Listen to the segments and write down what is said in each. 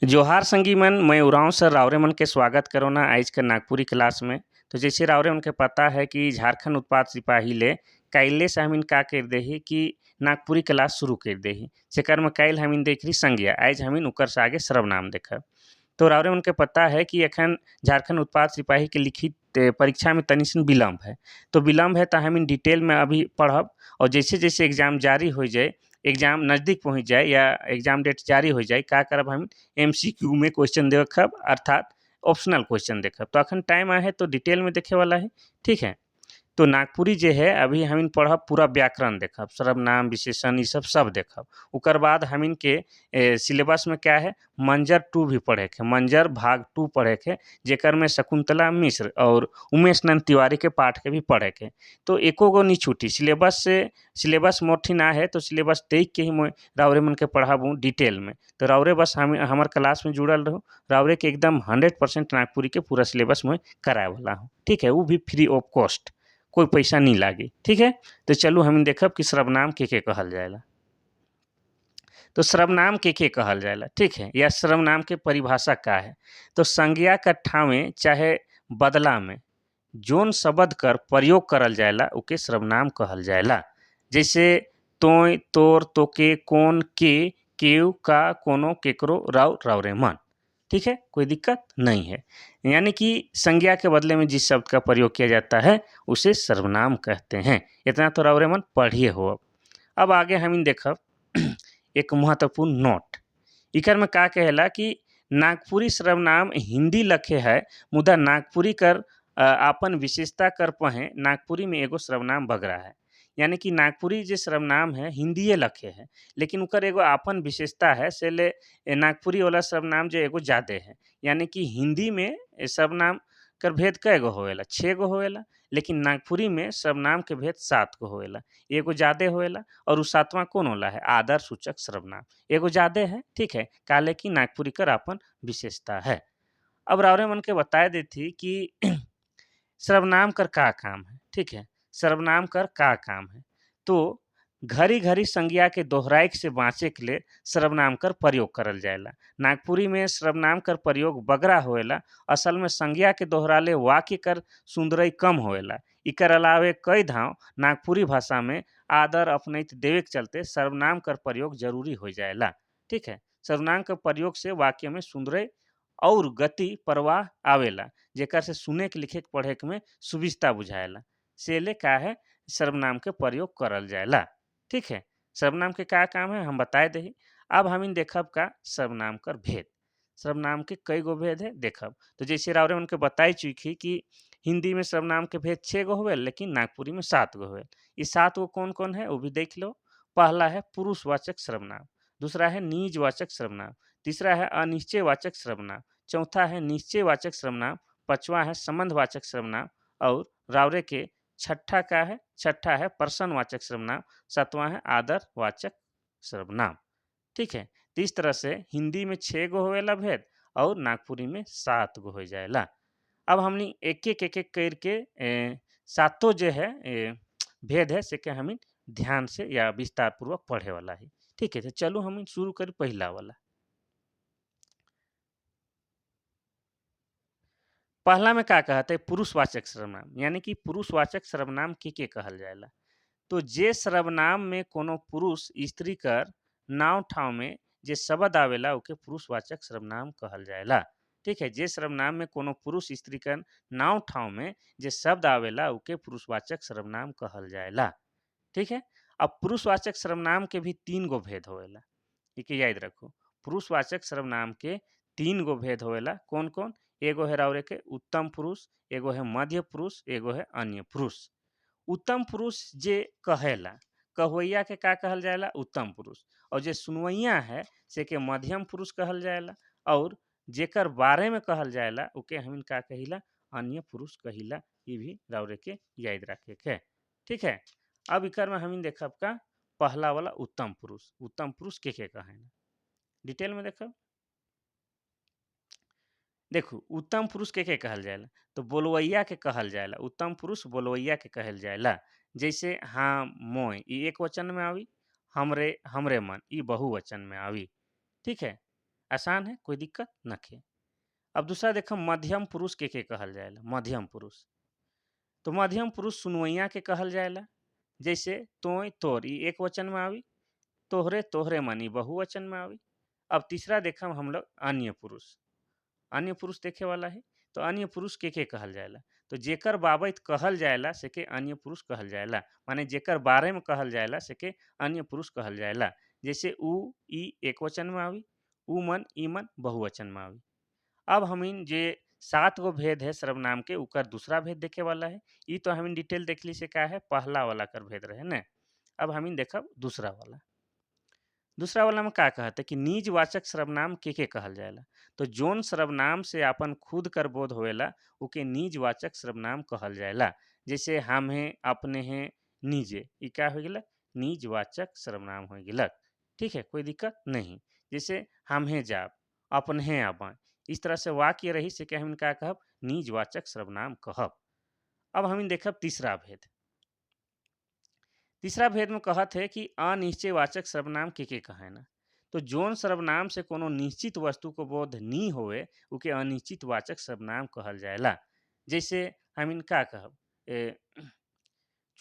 जोहार संगी मन, मैं उरांव सर रावरे मन के स्वागत करो ना आज के नागपुरी क्लास में। तो जैसे रावरे मन के पता है कि झारखंड उत्पाद सिपाही ले काइले से हमिन का कर देही कि नागपुरी क्लास शुरू कर देही। जेकर में काइल हमिन देख रही संज्ञा, आज हमिन उकर से आगे सर्वनाम देखब। तो रावरे मन के पता है कि एखन झारखंड उत्पाद सिपाही के लिखित परीक्षा में तनी सन विलम्ब है। तो विलम्ब है तो हमिन डिटेल में अभी पढ़ब, और जैसे जैसे एग्जाम जारी हो जाए, एग्जाम नज़दीक पहुँच जाए या एग्जाम डेट जारी हो जाए, का करब हम एमसीक्यू में क्वेश्चन देखब, अर्थात ऑप्शनल क्वेश्चन देखब। तो अखन टाइम आए है तो डिटेल में देखे वाला है। ठीक है, तो नागपुरी जे है अभी हमिन पढ़ब, पूरा व्याकरण देखब, सर्वनाम विशेषण ये सब देखब। उकर बाद हमिन के सिलेबस में क्या है, मंजर 2 भी पढ़े के, मंजर भाग 2 पढ़े के, जेकर में शकुंतला मिश्र और उमेश नंद तिवारी के पाठ के भी पढ़े के। तो एको गो नहीं छूटी सिलेबस से। सिलेबस मोठी ना है तो सिलेबस देख के ही मैं रावरे मन के पढ़ाबू डिटेल में। तो रावरे बस हम हमार क्लास में जुड़ल रहो, रावरे के एकदम 100% नागपुरी के पूरा सिलेबस में कराए वाला हूँ। ठीक है, वो भी फ्री ऑफ कॉस्ट, कोई पैसा नहीं लागी। ठीक है, तो चलू हम देखब कि सर्वनाम के कहल जाएला। तो सर्वनाम के कहल जाएला, ठीक है, या सर्वनाम के परिभाषा का है। तो संज्ञा का ठावे चाहे बदला में जोन शब्द कर प्रयोग करल जाएला उके सर्वनाम कहल जाएला। जैसे तोय, तोर, तोके, कौन, के, केव, का, कोनो, केकरो, राव, रावरे, मन। ठीक है, कोई दिक्कत नहीं है। यानी कि संज्ञा के बदले में जिस शब्द का प्रयोग किया जाता है उसे सर्वनाम कहते हैं। इतना तो रावरे मन पढ़िए हो। अब आगे हम देखब एक महत्वपूर्ण नोट। इकर में का कहेला कि नागपुरी सर्वनाम हिंदी लखे है, मुदा नागपुरी कर आपन विशेषता कर पहे नागपुरी में एगो सर्वनाम बगरा है। यानी कि नागपुरी जो सर्वनाम है हिंदीए लखे है, लेकिन उकर एगो आपन विशेषता है, से ले नागपुरी वाला सर्वनाम जो एगो ज़्यादा है। यानी कि हिंदी में सर्वनाम कर भेद कय गो होवेला, 6 गो होवेला, लेकिन नागपुरी में सर्वनाम के भेद 7 गो होवेला। एगो ज़्यादा होवेला और उ 7वां कौन होला है, आदर सूचक सर्वनाम। एगो ज़्यादा है, ठीक है, काले की नागपुरी कर आपन विशेषता है। अब रावरे मन के बताए देती कि सर्वनाम कर का काम है। ठीक है, सर्वनाम कर का काम है। तो घड़ी घड़ी संज्ञा के दोहराइक से बाँचे के लिए सर्वनाम कर प्रयोग करल जाएला। नागपुरी में सर्वनाम कर प्रयोग बगरा होएला। असल में संज्ञा के दोहराले वाक्य कर सुंदरई कम होएला। इकर अलावे कई धाव नागपुरी भाषा में आदर अपनैत देवे के चलते सर्वनाम कर प्रयोग जरूरी हो जाएला। ठीक है, सर्वनाम के प्रयोग से वाक्य में सुंदरई और गति प्रवाह आवेला, जेकर से सुने के, लिखे के, पढ़े के में सुविस्ता बुझाएला। सेले का है सर्वनाम के प्रयोग करल जाएला। ठीक है, सर्वनाम के का काम है हम बताए दही। अब हम देखब का सर्वनाम कर भेद। सर्वनाम के कई गो भेद है देखब। तो जैसे रावरे उनके बताई चुकी कि हिंदी में सर्वनाम के भेद 6 गो हुए, लेकिन नागपुरी में 7 गो हुए। ये 7 गो कौन कौन है वो भी देख लो। पहला है पुरुषवाचक सर्वनाम, दूसरा है निजवाचक सर्वनाम, तीसरा है अनिश्चयवाचक सर्वनाम, चौथा है निश्चयवाचक सर्वनाम, पांचवा है संबंधवाचक सर्वनाम, और रावरे के छठा है प्रश्नवाचक सर्वनाम, सातवां है आदरवाचक सर्वनाम। ठीक है, तो इस तरह से हिंदी में 6 गो होवेला भेद और नागपुरी में 7 गो हो जाएला। अब हमनी एक एक करके सातों जो है भेद है से के हम ध्यान से या विस्तार पूर्वक पढ़े वाला है। ठीक है, तो चलो हम शुरू करी पहला वाला। पहला में का कहते हैं पुरुषवाचक सर्वनाम। यानी कि पुरुषवाचक सर्वनाम के कहल जाएला। तो जे सर्वनाम में कोनो पुरुष स्त्री कर नाव ठाव में जे शब्द आवेला ओके पुरुषवाचक सर्वनाम कहल जाएला। ठीक है, जे सर्वनाम में कोनो पुरुष स्त्री कर नाव ठाव में जे शब्द आवेला ओके पुरुषवाचक सर्वनाम कहल जाएला। ठीक है, अब पुरुषवाचक सर्वनाम के भी 3 गो भेद होवेला। ठीक है, याद रखो, पुरुषवाचक सर्वनाम के 3 गो भेद होवेला। कौन कौन? एगो है रावरे के उत्तम पुरुष, एगो है मध्य पुरुष, एगो है अन्य पुरुष। उत्तम पुरुष जे कहेला, कहवैया के का कहल जाएला? उत्तम पुरुष। और जे सुनवैया है से के मध्यम पुरुष कहल जाएला। और जेकर बारे में कहल जाएला उके हम का कहिला? अन्य पुरुष कहिला। ये भी रावरे के याद रखे के। ठीक है, अब इकर में हम देखब का पहला वाला उत्तम पुरुष। उत्तम पुरुष के कहेला डिटेल में देखब। देखो, उत्तम पुरुष के कहल जाएला तो बोलवैया के कहल जाएला। उत्तम पुरुष बोलवैया के कहल जाएला। जैसे हाँ मोय ई एक वचन में आवी, हमरे हमरे मन ई बहुवचन में आवी। ठीक है, आसान है, कोई दिक्कत नखे। अब दूसरा देखो मध्यम पुरुष के कहल जाएला, मध्यम पुरुष। तो मध्यम पुरुष सुनवइया के कहल जाएला। जैसे तोय तोर ई एक वचन में आवी, तोहरे तोहरे मन ई बहुवचन में आवी। अब तीसरा देखम हम लोग अन्य पुरुष। अन्य पुरुष देखे वाला है। तो अन्य पुरुष के कहल जाएला। तो जेकर बाबत कहल जाएला से के अन्य पुरुष कहल जाएला, माने जेकर बारे में कहल जाएला से के अन्य पुरुष कहल जाएला। जैसे ऊ ई एक वचन में आवी, ऊ मन ई मन बहुवचन में आवी। अब हमीन जे 7 गो भेद है सर्वनाम के, उकर दूसरा भेद देखे वाला है। ई तो हमीन डिटेल देखली से का है, पहला वाला कर भेद रहे न। अब हमीन देखब दूसरा वाला। दूसरा वाला में का कहते कि निजवाचक सर्वनाम के कहल जाएला। तो जोन सर्वनाम से आपन खुद कर बोध होवेला उके निजवाचक सर्वनाम कहल जाएला। जैसे हम हैं, अपने हैं, निजे, ई क्या हो गेला, निजवाचक सर्वनाम हो गेलक। ठीक है, कोई दिक्कत नहीं। जैसे हम हैं जाब, अपन हैं आबा, इस तरह से वाक्य रही से हम का कहब, निजवाचक सर्वनाम कहब। अब हम देखब तीसरा भेद। तीसरा भेद में कहत है कि अनिश्चयवाचक सर्वनाम के कहे ना। तो जोन सर्वनाम से कोनो निश्चित वस्तु को बोध नी होवे उके अनिश्चित वाचक सर्वनाम कहल जाएला। जैसे हम इनका कहब, ए,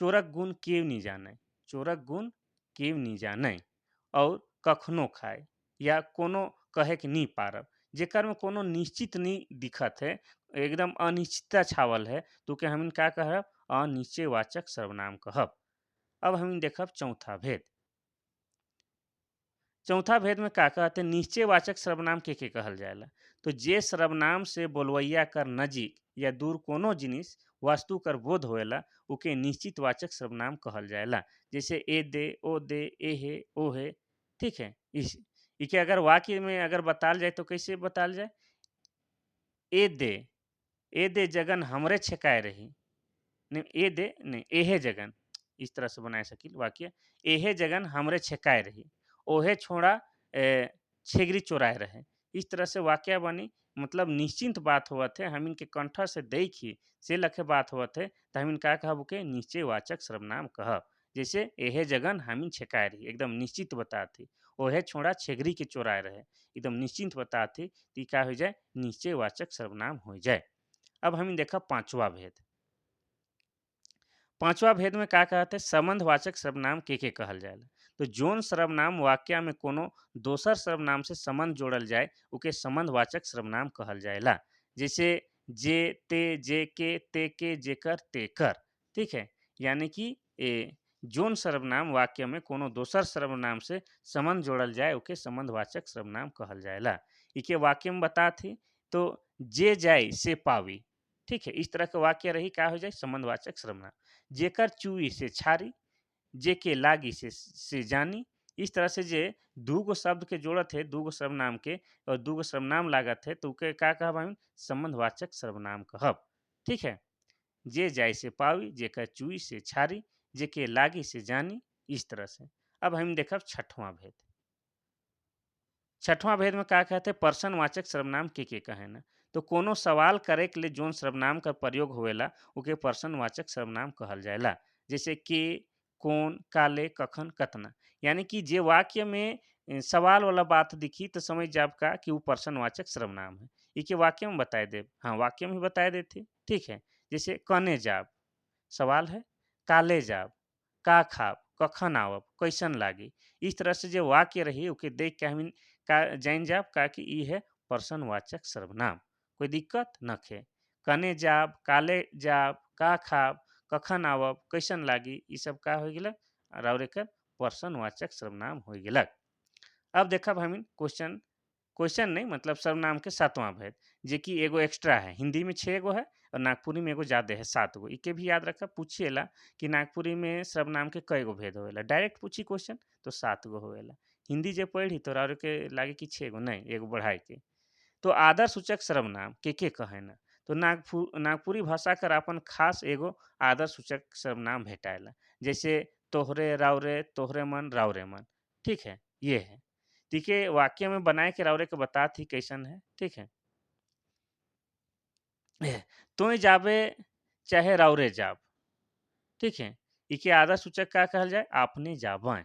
चोरक गुण केव नहीं जाने, चोरक गुण केव नहीं जाने, और कखनो खाए या कोनो कहे के नहीं पारब, जेकर में कोनो निश्चित नहीं दिखत है, एकदम अनिश्चितता छावल है, तो के हम का कहब, अनिश्चयवाचक सर्वनाम कहब। अब हम देखब चौथा भेद। चौथा भेद में का कहते निश्चयवाचक सर्वनाम के कहल जाएला। तो जे सर्वनाम से बोलवैया कर नजीक या दूर कोनो जिनिस वस्तु कर बोध होएला उके निश्चित वाचक सर्वनाम कहल जाएला। जैसे ए दे, ओ दे, ए हे, ओ है। ठीक है, इस इके अगर वाक्य में अगर बताल जाए तो कैसे बताल जाए, ए दे, ए दे जगन हमरे छेकाए रही, नहीं ए दे नहीं एहे जगन, इस तरह से बनाए सकिल वाक्य, एहे जगन हमरे छेकाए रही, ओहे छोड़ा छेगरी चोराए रहे। इस तरह से वाक्य बनी, मतलब निश्चिंत बात होवत है, हम इनके कंठ से देखी से लखे बात होवत है, तो हम इनका कहब के निश्चयवाचक सर्वनाम कहब। जैसे एहे जगन हमीन छेकाए रही, एकदम निश्चित बताती, ओहे छोड़ा छेगरी के चोराए रहे, एकदम निश्चिंत बताती, तो क्या हो जाए, निश्चयवाचक सर्वनाम हो जाए। अब हम देखा पांचवा भेद। पांचवा भेद में का कहते हैं संबंधवाचक सर्वनाम के कहल जाएला। तो जोन सर्वनाम वाक्य में कोनो दोसर सर्वनाम से संबंध जोड़ल जाए उके संबंधवाचक सर्वनाम कहल जाएला। जैसे जे, ते, जे के, ते के, जेकर, तेकर। ठीक है, यानी कि जोन सर्वनाम वाक्य में कोनो दोसर सर्वनाम से संबंध जोड़ल जाए उके संबंधवाचक सर्वनाम कहल जाएला। इके वाक्य में बता थी, तो जे जाई से पावी। ठीक है, इस तरह के वाक्य रही, का हो जाए, संबंधवाचक सर्वनाम। जेकर चुई से छारी, जेके लागी से जानी। इस तरह से जे दूगो शब्द के जोड़त है, दूगो सर्वनाम के, और दूगो सर्वनाम लागत है, तो उके का कहब हम, संबंधवाचक सर्वनाम कहब। ठीक है, जे जाय से पावी, जेकर चुई से छारी, जेके लागी से जानी, इस तरह से। अब हम देखब छठवां भेद। छठवां भेद में का कहते हैं पर्सनवाचक सर्वनाम के कहे ना। तो कोनो सवाल करे के लिए जोन सर्वनाम का प्रयोग होवेला उके पर्सनवाचक सर्वनाम कहल जाएला। जैसे के, कौन, काले, कखन, कतना। यानी कि जे वाक्य में सवाल वाला बात दिखी तो समझ जाब का कि वो पर्सनवाचक सर्वनाम है। इके वाक्य में बताए दे, हाँ वाक्य में ही बताए देते। ठीक है, जैसे कने जाब सवाल है, काले जाब, का खाब, कखन आवब, कैसन लागी। इस तरह से जो वाक्य रही ओके देख के हम का जान जाब का कि ई है पर्सनवाचक सर्वनाम, कोई दिक्कत नखे। कने जाब, काले जाब, का खाब, कखन आवब, कैसन लागी, ई सब का हो गेलक, और एकर पर्सनवाचक सर्वनाम हो गेलक। अब देखब हम क्वेश्चन, क्वेश्चन नहीं मतलब सर्वनाम के सातवां भेद, जे कि एगो एक्स्ट्रा है, हिंदी में 6 गो है और नागपुरी में एगो ज़्यादा है 7 गो। इके भी याद रखब, पूछिएला कि नागपुरी में सर्वनाम के कई गो भेद होवेला, डायरेक्ट पूछी क्वेश्चन तो 7 गो होवेला। हिंदी जे पढ़ी तो और के लागे कि 6 गो, नहीं एगो बढ़ाए के। तो आदर सूचक सर्वनाम के कहे ना। तो नागपुरी भाषा कर अपन खास एगो आदर सूचक सर्वनाम भेटाएला। जैसे तोहरे, रावरे, तोहरे मन, रावरे मन। ठीक है, ये है। ठीक है, वाक्य में बनाए के रावरे के बता थी कैसन है। ठीक है, तो जाबे चाहे रावरे जाब। ठीक है, इके आदर सूचक का कहल जाए, आपने जाबा,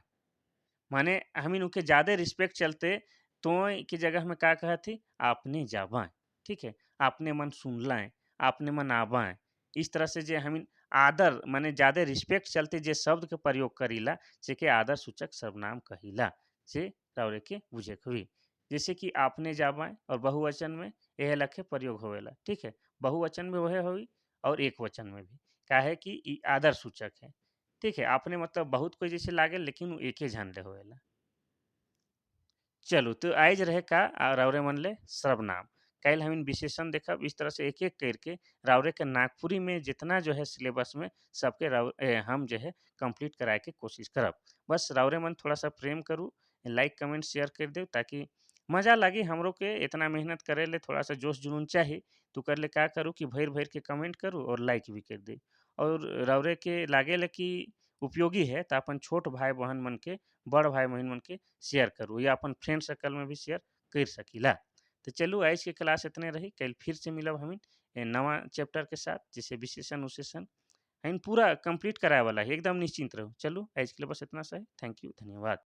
माने हम इनके ज्यादा रिस्पेक्ट चलते तोय की जगह में का कहत ही आपने जाबा, ठीक है? आपने मन सुनलाय, आपने मन आबाय। इस तरह से जे हमिन आदर माने ज़्यादा रिस्पेक्ट चलते जे शब्द के प्रयोग करीला जेके आदर सूचक सर्वनाम कहिला। जे राउरे के बुझे के होई। जैसे कि आपने जाबाय और बहुवचन में एह लखे प्रयोग होवेला, ठीक है? बहुवचन में वहे होई और एकवचन में भी। काहे कि इ आदर सूचक है, ठीक है? आपने मतलब बहुत कोई जैसे लागेल लेकिन उ एके झन ले होवेला। चलो तो आइज रहे का राउरे मन ले सर्वनाम। काल्हि हमिन विशेषण देखब इस तरह से एक-एक करके राउरे के नागपुरी में जितना जो है सिलेबस में सबके हम जो है कंप्लीट कराए के कोशिश करब। बस राउरे मन थोड़ा-सा प्रेम करू, लाइक, कमेंट, शेयर कर देव ताकि मज़ा लागी हमरो के इतना मेहनत करे ले थोड़ा-सा जोश जुनून चाही। तो कर ले का करूँ कि भइर-भइर के कमेंट करूँ और लाइक भी कर दें। और राउरे के लागेला कि उपयोगी है त अपन छोट भाई-बहन मन के, बड़ भाई-बहिन मन के शेयर करूँ या अपन फ्रेंड सर्कल में भी शेयर कर सकीला। तो चलू आज के क्लास इतने रही, कल फिर से मिलब हमिन नवा चैप्टर के साथ जैसे विशेषण-उशेषण हमिन पूरा कंप्लीट कराए वाला है, एकदम निश्चिंत रहू। चलू आज के लिए बस इतना सा ही। थैंक यू, धन्यवाद।